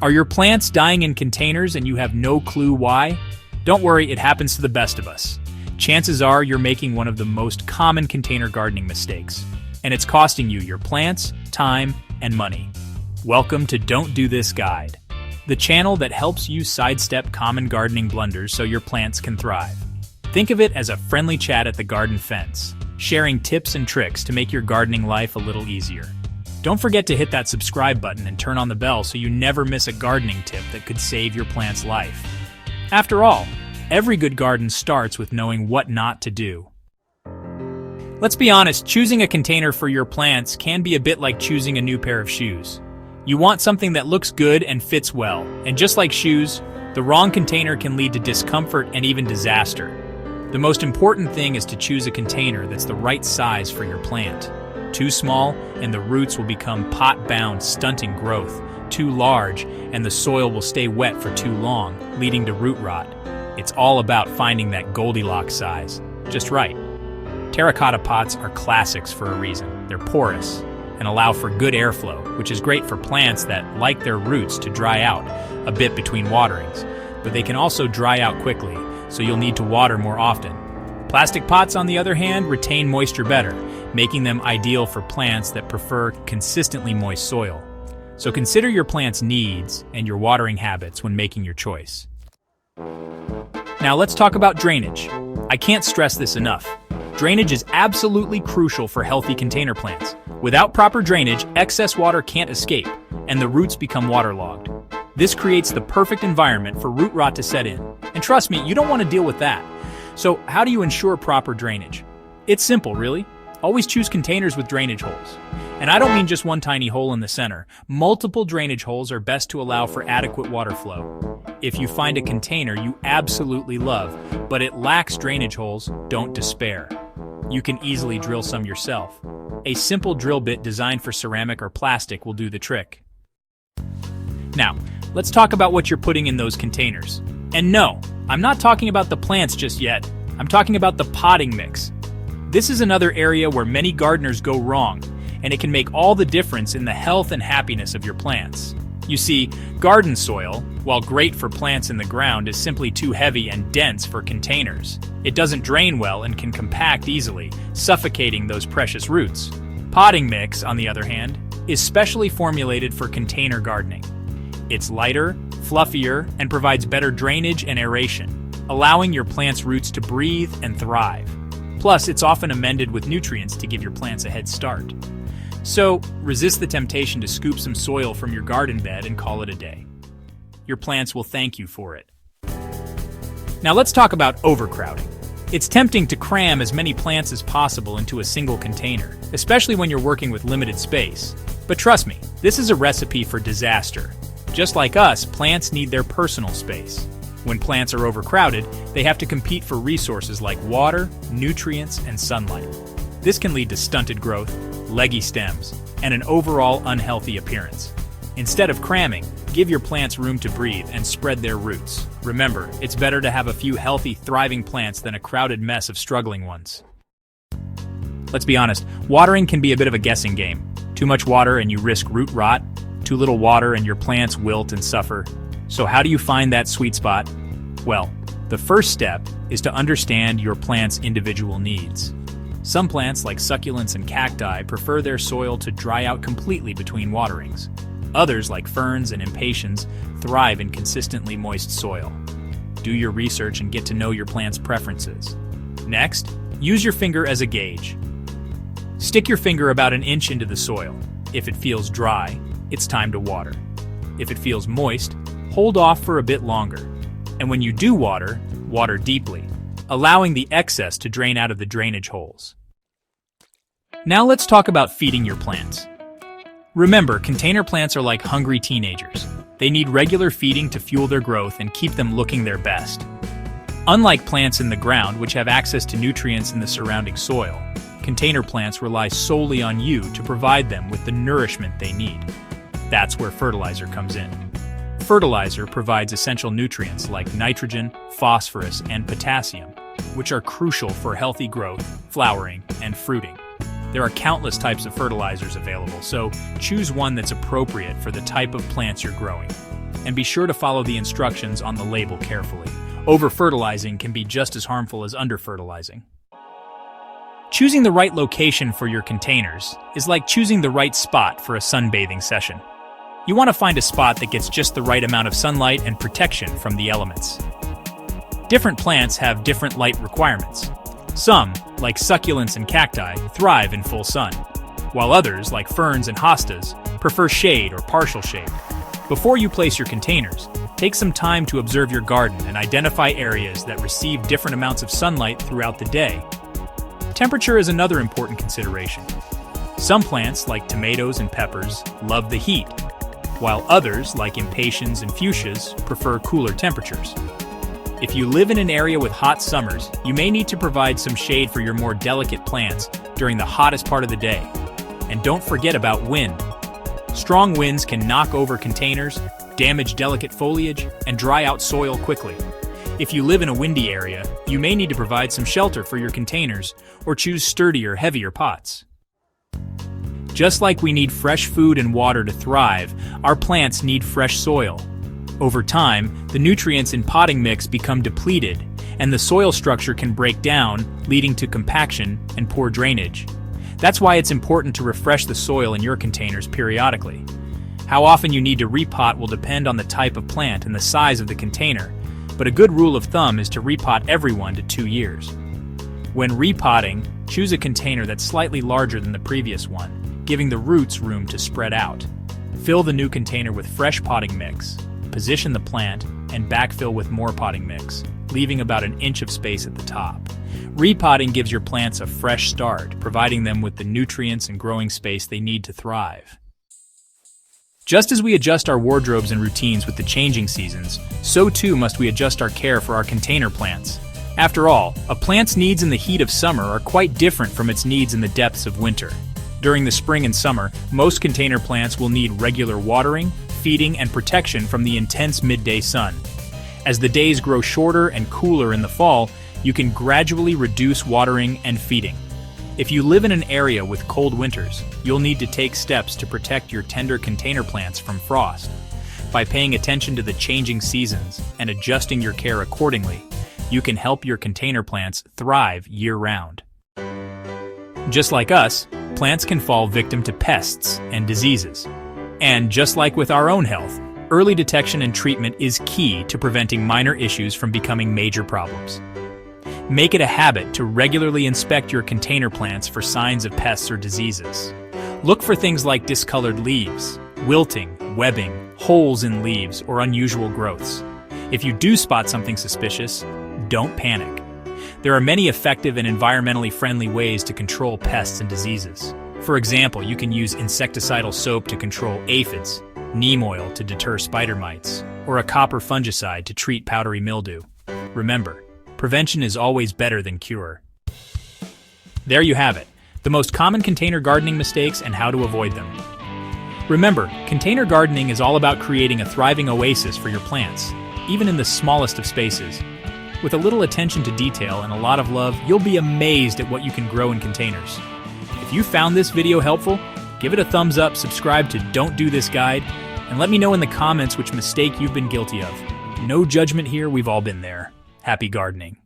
Are your plants dying in containers and you have no clue why? Don't worry, it happens to the best of us. Chances are you're making one of the most common container gardening mistakes, and it's costing you your plants, time, and money. Welcome to Don't Do This Guide, the channel that helps you sidestep common gardening blunders so your plants can thrive. Think of it as a friendly chat at the garden fence, sharing tips and tricks to make your gardening life a little easier. Don't forget to hit that subscribe button and turn on the bell so you never miss a gardening tip that could save your plant's life. After all, every good garden starts with knowing what not to do. Let's be honest, choosing a container for your plants can be a bit like choosing a new pair of shoes. You want something that looks good and fits well, and just like shoes, the wrong container can lead to discomfort and even disaster. The most important thing is to choose a container that's the right size for your plant. Too small, and the roots will become pot-bound, stunting growth. Too large, and the soil will stay wet for too long, leading to root rot. It's all about finding that Goldilocks size, just right. Terracotta pots are classics for a reason. They're porous and allow for good airflow, which is great for plants that like their roots to dry out a bit between waterings. But they can also dry out quickly, so you'll need to water more often. Plastic pots, on the other hand, retain moisture better, making them ideal for plants that prefer consistently moist soil. So consider your plant's needs and your watering habits when making your choice. Now let's talk about drainage. I can't stress this enough. Drainage is absolutely crucial for healthy container plants. Without proper drainage, excess water can't escape, and the roots become waterlogged. This creates the perfect environment for root rot to set in. And trust me, you don't want to deal with that. So how do you ensure proper drainage? It's simple, really. Always choose containers with drainage holes. And I don't mean just one tiny hole in the center. Multiple drainage holes are best to allow for adequate water flow. If you find a container you absolutely love, but it lacks drainage holes, don't despair. You can easily drill some yourself. A simple drill bit designed for ceramic or plastic will do the trick. Now, let's talk about what you're putting in those containers. And no, I'm not talking about the plants just yet. I'm talking about the potting mix. This is another area where many gardeners go wrong, and it can make all the difference in the health and happiness of your plants. You see, garden soil, while great for plants in the ground, is simply too heavy and dense for containers. It doesn't drain well and can compact easily, suffocating those precious roots. Potting mix, on the other hand, is specially formulated for container gardening. It's lighter, fluffier, and provides better drainage and aeration, allowing your plant's roots to breathe and thrive. Plus, it's often amended with nutrients to give your plants a head start. So, resist the temptation to scoop some soil from your garden bed and call it a day. Your plants will thank you for it. Now let's talk about overcrowding. It's tempting to cram as many plants as possible into a single container, especially when you're working with limited space. But trust me, this is a recipe for disaster. Just like us, plants need their personal space. When plants are overcrowded, they have to compete for resources like water, nutrients, and sunlight. This can lead to stunted growth, leggy stems, and an overall unhealthy appearance. Instead of cramming, give your plants room to breathe and spread their roots. Remember, it's better to have a few healthy, thriving plants than a crowded mess of struggling ones. Let's be honest, watering can be a bit of a guessing game. Too much water and you risk root rot. Too little water and your plants wilt and suffer. So how do you find that sweet spot? Well, the first step is to understand your plant's individual needs. Some plants, like succulents and cacti, prefer their soil to dry out completely between waterings. Others, like ferns and impatiens, thrive in consistently moist soil. Do your research and get to know your plant's preferences. Next, use your finger as a gauge. Stick your finger about an inch into the soil. If it feels dry, it's time to water. If it feels moist, hold off for a bit longer. And when you do water, water deeply, allowing the excess to drain out of the drainage holes. Now let's talk about feeding your plants. Remember, container plants are like hungry teenagers. They need regular feeding to fuel their growth and keep them looking their best. Unlike plants in the ground, which have access to nutrients in the surrounding soil, container plants rely solely on you to provide them with the nourishment they need. That's where fertilizer comes in. Fertilizer provides essential nutrients like nitrogen, phosphorus, and potassium, which are crucial for healthy growth, flowering, and fruiting. There are countless types of fertilizers available, so choose one that's appropriate for the type of plants you're growing. and be sure to follow the instructions on the label carefully. Over-fertilizing can be just as harmful as under-fertilizing. Choosing the right location for your containers is like choosing the right spot for a sunbathing session. You want to find a spot that gets just the right amount of sunlight and protection from the elements. Different plants have different light requirements. Some, like succulents and cacti, thrive in full sun, while others, like ferns and hostas, prefer shade or partial shade. Before you place your containers, take some time to observe your garden and identify areas that receive different amounts of sunlight throughout the day. Temperature is another important consideration. Some plants, like tomatoes and peppers, love the heat, while others, like impatiens and fuchsias, prefer cooler temperatures. If you live in an area with hot summers, you may need to provide some shade for your more delicate plants during the hottest part of the day. And don't forget about wind. Strong winds can knock over containers, damage delicate foliage, and dry out soil quickly. If you live in a windy area, you may need to provide some shelter for your containers or choose sturdier, heavier pots. Just like we need fresh food and water to thrive, our plants need fresh soil. Over time, the nutrients in potting mix become depleted, and the soil structure can break down, leading to compaction and poor drainage. That's why it's important to refresh the soil in your containers periodically. How often you need to repot will depend on the type of plant and the size of the container, but a good rule of thumb is to repot every 1 to 2 years. When repotting, choose a container that's slightly larger than the previous one, giving the roots room to spread out. Fill the new container with fresh potting mix, position the plant, and backfill with more potting mix, leaving about 1 inch of space at the top. Repotting gives your plants a fresh start, providing them with the nutrients and growing space they need to thrive. Just as we adjust our wardrobes and routines with the changing seasons, so too must we adjust our care for our container plants. After all, a plant's needs in the heat of summer are quite different from its needs in the depths of winter. During the spring and summer, most container plants will need regular watering, feeding, and protection from the intense midday sun. As the days grow shorter and cooler in the fall, you can gradually reduce watering and feeding. If you live in an area with cold winters, you'll need to take steps to protect your tender container plants from frost. By paying attention to the changing seasons and adjusting your care accordingly, you can help your container plants thrive year-round. Just like us, plants can fall victim to pests and diseases. And just like with our own health, early detection and treatment is key to preventing minor issues from becoming major problems. Make it a habit to regularly inspect your container plants for signs of pests or diseases. Look for things like discolored leaves, wilting, webbing, holes in leaves, or unusual growths. If you do spot something suspicious, don't panic. There are many effective and environmentally friendly ways to control pests and diseases. For example, you can use insecticidal soap to control aphids, neem oil to deter spider mites, or a copper fungicide to treat powdery mildew. Remember, prevention is always better than cure. There you have it, the most common container gardening mistakes and how to avoid them. Remember, container gardening is all about creating a thriving oasis for your plants, even in the smallest of spaces. With a little attention to detail and a lot of love, you'll be amazed at what you can grow in containers. If you found this video helpful, give it a thumbs up, subscribe to Don't Do This Guide, and let me know in the comments which mistake you've been guilty of. No judgment here, we've all been there. Happy gardening.